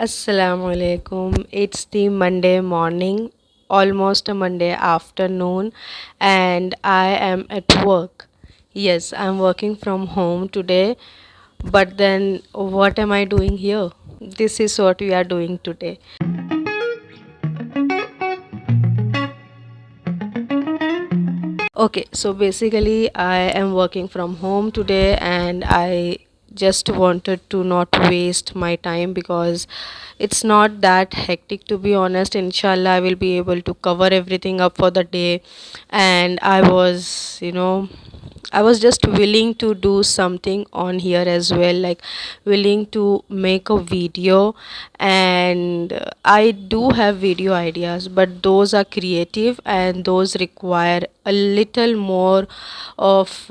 Assalamu alaikum. It's the Monday morning, almost a Monday afternoon, and I am at work. Yes, I'm working from home today, but then what am I doing here? This is what we are doing today. Okay, so basically, I am working from home today, and I just wanted to not waste my time because it's not that hectic, to be honest. Inshallah, I will be able to cover everything up for the day, and I was just willing to do something on here as well, like willing to make a video. And I do have video ideas, but those are creative and those require a little more of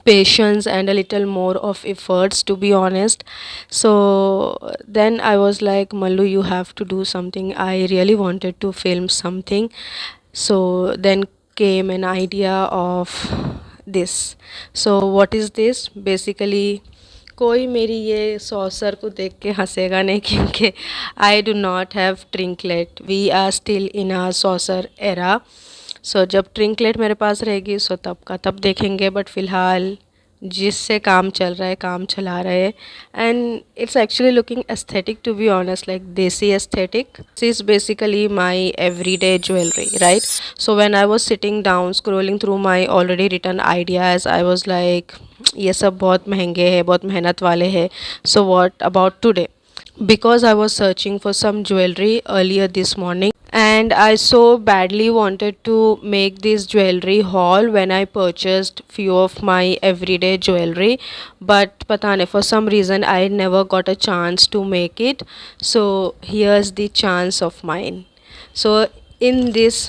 patience and a little more of efforts, to be honest. So then I was like, Mallu, you have to do something. I really wanted to film something. So then came an idea of this. So what is this? Basically, कोई मेरी ये saucer को देख के हंसेगा नहीं, क्योंकि I do not have trinket. We are still in a saucer era. So जब ट्रिंकलेट मेरे पास रहेगी सो तब का तब देखेंगे, बट फ़िलहाल जिससे काम चल रहा है काम चला रहे हैं. And it's actually looking aesthetic, to be honest, like desi aesthetic. This is basically my every day jewellery, right? So when I was sitting down scrolling through my already return ideas, I was like ये सब बहुत महंगे हैं, बहुत मेहनत वाले हैं. So what about today? Because I was searching for some jewelry earlier this morning, and I so badly wanted to make this jewelry haul when I purchased few of my everyday jewelry, but pata nahi, for some reason I never got a chance to make it. So here's the chance of mine. So in this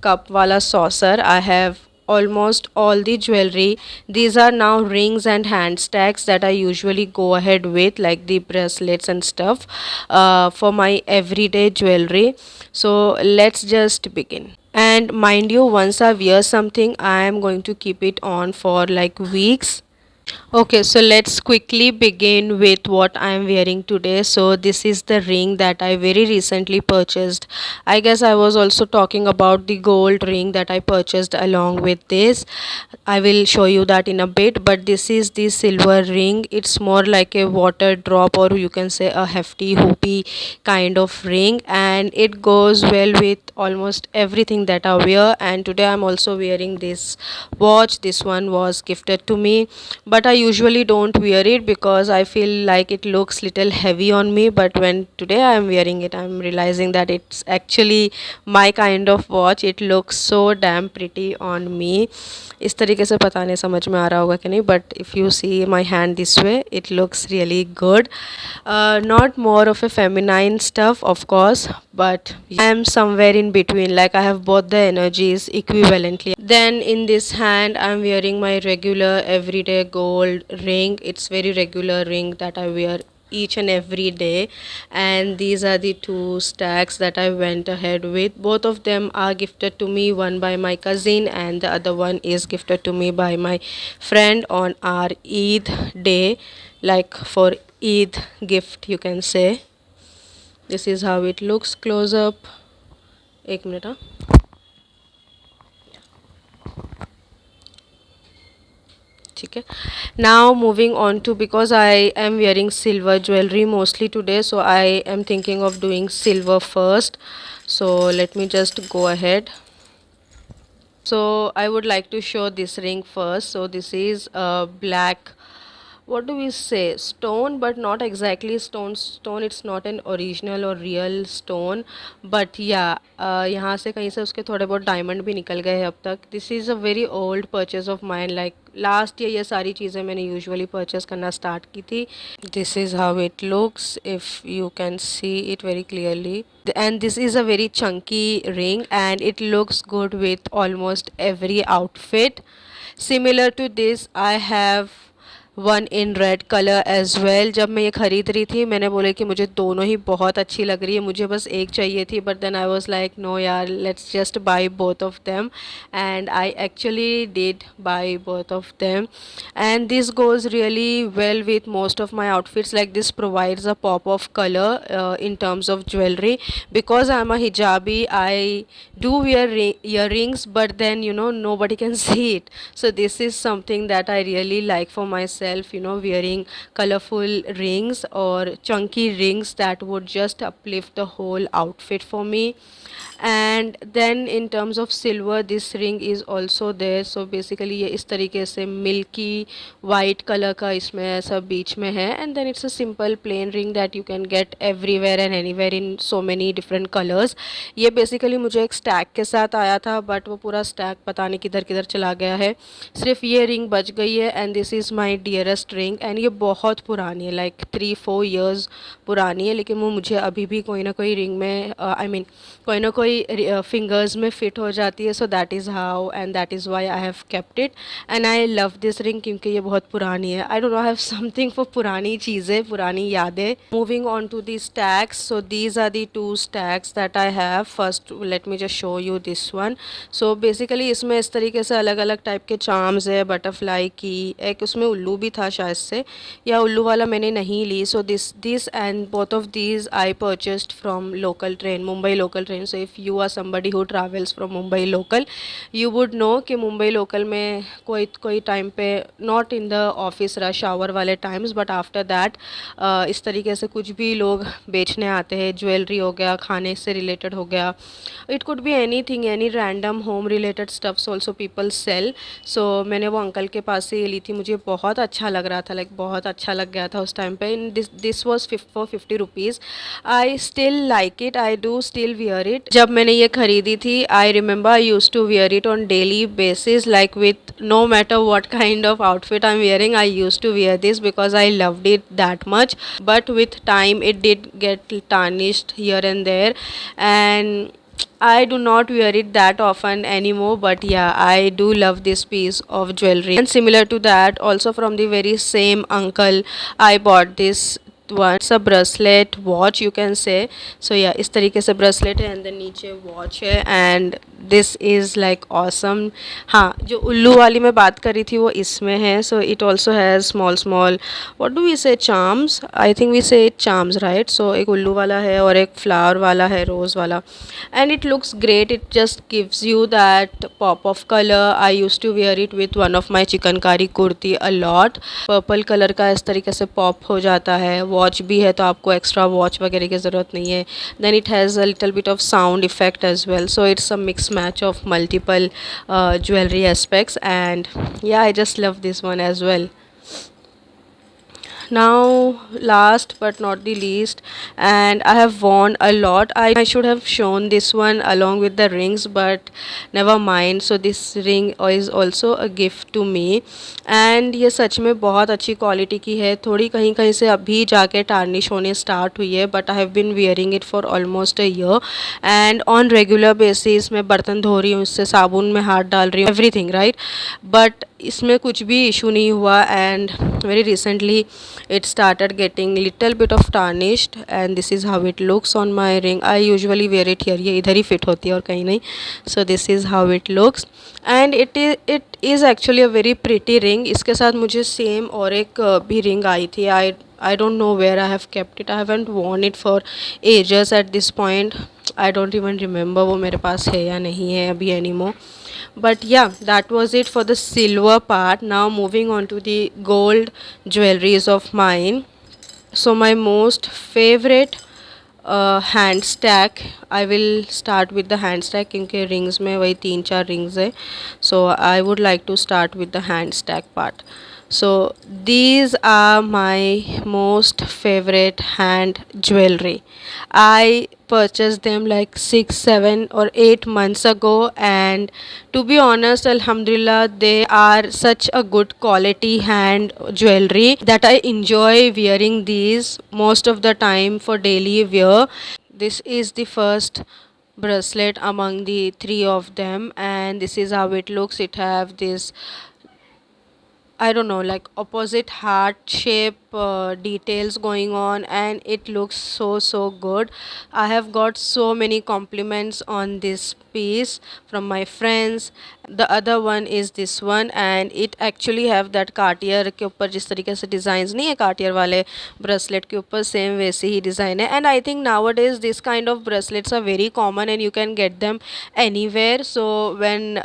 cup wala saucer, I have almost all the jewelry. These are now rings and hand stacks that I usually go ahead with, like the bracelets and stuff, for my everyday jewelry. So let's just begin. And mind you, once I wear something, I am going to keep it on for like weeks. Okay, so let's quickly begin with what I am wearing today. So this is the ring that I very recently purchased. I guess I was also talking about the gold ring that I purchased along with this. I will show you that in a bit, but this is the silver ring. It's more like a water drop, or you can say a hefty hoopy kind of ring, and it goes well with almost everything that I wear. And today I'm also wearing this watch. This one was gifted to me, but I usually don't wear it because I feel like it looks little heavy on me. But when today I am wearing it, I'm realizing that it's actually my kind of watch. It looks so damn pretty on me. इस तरीके से पता नहीं समझ में आ रहा होगा कि नहीं, but if you see my hand this way, it looks really good. Not more of a feminine stuff, of course, but I am somewhere in between, like I have both the energies equivalently. Then in this hand I am wearing my regular everyday gold ring. It's very regular ring that I wear each and every day, and these are the two stacks that I went ahead with. Both of them are gifted to me, one by my cousin and the other one is gifted to me by my friend on our Eid day, like for Eid gift, you can say. This is how it looks close up. एक minute हाँ. ठीक है. Now moving on to, because I am wearing silver jewelry mostly today, so I am thinking of doing silver first. So let me just go ahead. So I would like to show this ring first. So this is a black, what do we say, stone, but not exactly stone. It's not an original or real stone, but yeah, यहाँ से कहीं से उसके थोड़े बहुत diamond भी निकल गए हैं अब तक. This is a very old purchase of mine, like last year ये सारी चीज़ें मैंने यूजुअली परचेज करना स्टार्ट की थी. This is how it looks, if you can see it very clearly. And this is a very chunky ring, and it looks good with almost every outfit. Similar to this, I have one in red colour as well. जब मैं ये ख़रीद रही थी मैंने बोले कि मुझे दोनों ही बहुत अच्छी लग रही है, मुझे बस एक चाहिए थी, but then I was like no यार, let's just buy both of them, and I actually did buy both of them, and this goes really well with most of my outfits. Like this provides a pop of color in terms of jewelry. Because I'm a hijabi, I do wear earrings, but then nobody can see it. So this is something that I really like for myself, wearing colorful rings or chunky rings that would just uplift the whole outfit for me. And then in terms of silver this ring is also there. So basically ये इस तरीके से milky white colour का इसमें ऐसा बीच में है, and then it's a simple plain ring that you can get everywhere and anywhere in so many different colours. ये बेसिकली मुझे एक स्टैक के साथ आया था, बट वो पूरा स्टैक पता नहीं किधर किधर चला गया है, सिर्फ ये रिंग बच गई है, and this is my dearest ring. And ये बहुत पुरानी है, लाइक 3-4 ईयर्स पुरानी है, लेकिन वो मुझे अभी भी कोई ना कोई रिंग में आई मीन कोई ना कोई फिंगर्स में फिट हो जाती है। So that is how and that is why I have kept it, and I love this ring क्योंकि ये बहुत पुरानी है। I don't know, I have something for पुरानी चीज़ें, पुरानी यादें। Moving on to the stacks, so these are the 2 stacks that I have. First let me just show you this one. So basically इसमें इस तरीके से अलग अलग टाइप के चार्म्स है, बटरफ्लाई की, एक उसमें उल्लू भी था शायद से, या उल्लू वाला मैंने नहीं ली। So this and both of these I purchased from local train, Mumbai local train. So if you are somebody who travels from Mumbai local, you would know कि मुंबई लोकल में कोई कोई टाइम पे, not in the office rush hour वाले times, but after that इस तरीके से कुछ भी लोग बेचने आते हैं। ज्वेलरी हो गया, खाने से रिलेटेड हो गया, it could be anything, any random home related stuffs also people sell. सो मैंने वो अंकल के पास से ये ली थी, मुझे बहुत अच्छा लग रहा था, लाइक बहुत अच्छा लग गया था उस टाइम पे। In this was for 50 rupees. I still like it, I do still wear it. जब मैंने ये खरीदी थी, I remember I use to wear it on daily basis, like with no matter what kind of outfit I'm wearing, I used to wear this because I loved it that much. But with time it did get tarnished here and there, and I do not wear it that often anymore. But yeah, I do love this piece of jewelry. And similar to that, also from the very same uncle, I bought this one. It's a bracelet watch you can say. So yeah, इस तरीके से bracelet है, and then नीचे watch है, and this is like awesome. हाँ, जो उल्लू वाली मैं बात कर रही थी वो इसमें है. So it also has small what do we say, charms? I think we say charms, right? So एक उल्लू वाला है और एक flower वाला है, rose वाला, and it looks great. It just gives you that pop of color. I used to wear it with one of my chikankari kurti a lot. Purple colour का इस तरीके से पॉप हो जाता है. वॉच भी है तो आपको एक्स्ट्रा वॉच वगैरह की ज़रूरत नहीं है. Then it has a little bit of sound effect as well. So it's a mix match of multiple jewelry aspects, and yeah, I just love this one as well. Now last but not the least, and I have worn a lot, I should have shown this one along with the rings, but never mind. So this ring is also a gift to me, and ये सच में बहुत अच्छी quality की है. थोड़ी कहीं कहीं से अभी जाके टार्निश होने स्टार्ट हुई है, but I have been wearing it for almost a year, and on regular basis मैं बर्तन धो रही हूँ, इससे साबुन में हाथ डाल रही हूँ, एवरीथिंग राइट, बट इसमें कुछ भी इशू नहीं हुआ. And very recently it started getting little bit of tarnished, and this is how it looks on my ring. I usually wear it here, ये इधर ही fit होती है और कहीं नहीं. So this is how it looks, and it is actually a very pretty ring. इसके साथ मुझे सेम और एक भी रिंग आई थी. I don't know where I have kept it. I haven't worn it for ages at this point. I don't even remember वो मेरे पास है या नहीं है अभी anymore. But yeah, that was it for the silver part. Now moving on to the gold jewelries of mine. So my most favorite hand stack, I will start with the hand stack क्योंकि rings में वही 3-4 rings है. So I would like to start with the hand stack part. So these are my most favorite hand jewelry. I purchased them like 6, 7 or 8 months ago, and to be honest, alhamdulillah, they are such a good quality hand jewelry that I enjoy wearing these most of the time for daily wear. This is the first bracelet among the three of them, and this is how it looks. It have this I don't know, like opposite heart shape details going on, and it looks so good. I have got so many compliments on this piece from my friends. The other one is this one, and it actually have that Cartier के ऊपर जिस तरीके से designs नहीं है Cartier वाले bracelet के ऊपर, सेम वैसे ही डिज़ाइन है. And I think nowadays this kind of bracelets are very common and you can get them anywhere. So when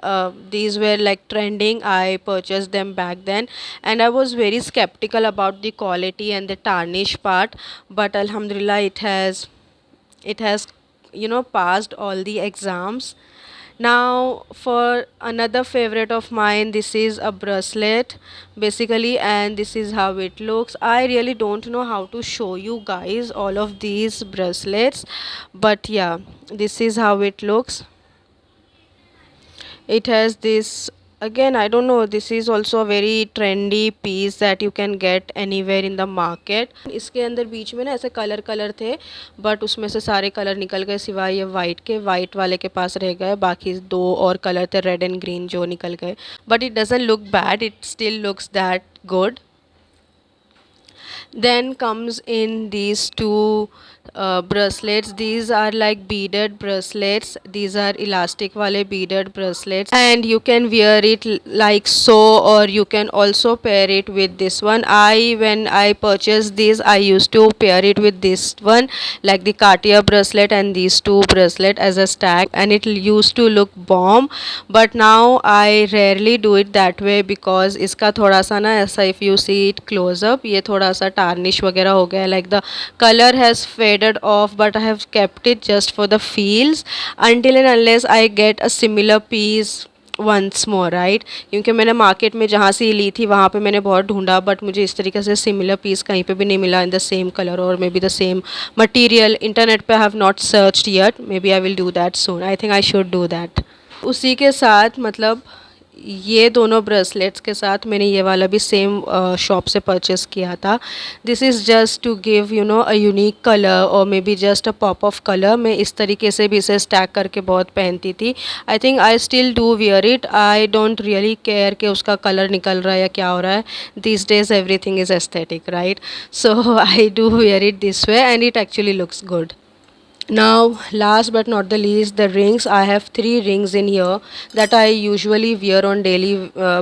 these were like trending, I purchased them back then, and I was very skeptical about the quality and the tarnish part, but alhamdulillah it has passed all the exams. Now for another favorite of mine, this is a bracelet basically, and this is how it looks. I really don't know how to show you guys all of these bracelets, but yeah, this is how it looks. It has this, again, I don't know, this is also a very trendy piece that you can get anywhere in the market. इसके अंदर बीच में ना ऐसे colour colour थे, but उसमें से सारे colour निकल गए सिवाय ये वाइट के. वाइट वाले के पास रह गए, बाकी दो और कलर थे रेड एंड ग्रीन जो निकल गए. But it doesn't look bad, it still looks that good. Then comes in these two bracelets. These are like beaded bracelets. These are elastic wale beaded bracelets, and you can wear it like so, or you can also pair it with this one. When I purchased these, I used to pair it with this one, like the Cartier bracelet and these two bracelet as a stack, and it used to look bomb. But now I rarely do it that way because इसका थोड़ा सा ना ऐसा, if you see it close up, ये थोड़ा सा tarnish वगैरह हो गया है, like the color has faded off, but I have kept it just for the feels until and unless I get a similar piece once more, right. क्योंकि मैंने market में जहाँ से ली थी वहाँ पे मैंने बहुत ढूंढा, बट मुझे इस तरीके से सिमिलर पीस कहीं पे भी नहीं मिला इन द सेम कलर और maybe the same material. Internet पे I have not searched yet, maybe I will do that soon. I think I should do that. उसी के साथ मतलब ये दोनों ब्रेसलेट्स के साथ मैंने ये वाला भी सेम शॉप से परचेस किया था. This is just to give a unique colour और maybe just a pop of colour. मैं इस तरीके से भी इसे स्टैक करके बहुत पहनती थी. आई think I still do wear it. I don't really care कि उसका कलर निकल रहा है या क्या हो रहा है. This days everything is aesthetic, right. So I do wear it this way and it actually looks good. Now last but not the least, the rings. I have 3 rings in here that I usually wear on daily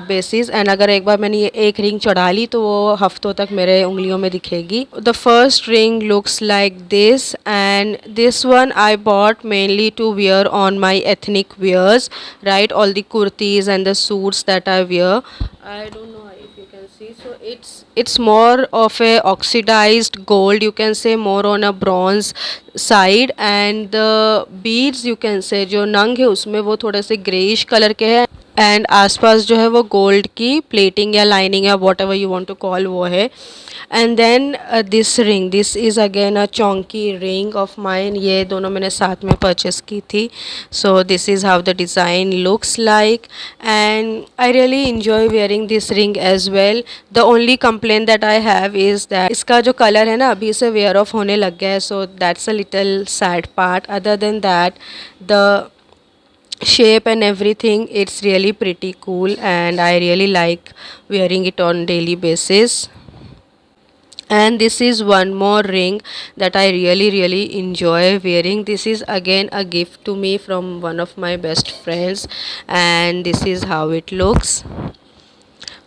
basis, and अगर एक बार मैंने ये एक ring चढ़ा ली तो वो हफ्तों तक मेरे उंगलियों में दिखेगी. The first ring looks like this, and this one I bought mainly to wear on my ethnic wears, right, all the kurtis and the suits that I wear. I don't know if you can see, so it's more of a oxidized gold, you can say, more on a bronze side, and the beads you can say जो नंग है उसमें वो थोड़े से greyish colour के हैं, and आसपास जो है वो गोल्ड की प्लेटिंग या लाइनिंग या whatever you want to call वो है. And then this ring, this is again a चौंकी रिंग ऑफ माइन. ये दोनों मैंने साथ में परचेस की थी. So this is how the design looks like, and I really enjoy wearing this ring as well. The only complain that I have is that इसका जो कलर है ना अभी से वेयर ऑफ होने लग गया है. So that's a little sad part. Other than that the shape and everything, it's really pretty cool and I really like wearing it on daily basis. And this is one more ring that I really enjoy wearing. This is again a gift to me from one of my best friends, and this is how it looks.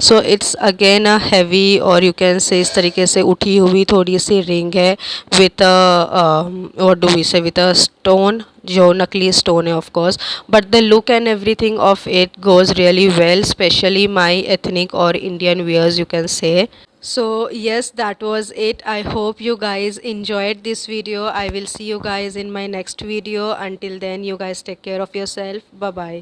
So it's again a heavy, और you can say इस तरीके से उठी हुई थोड़ी सी ring है with what do we say with a stone, जो नकली स्टोन है of course, but the look and everything of it goes really well, specially my ethnic और Indian wears, you can say. So yes, that was it. I hope you guys enjoyed this video. I will see you guys in my next video. Until then, you guys take care of yourself. Bye bye.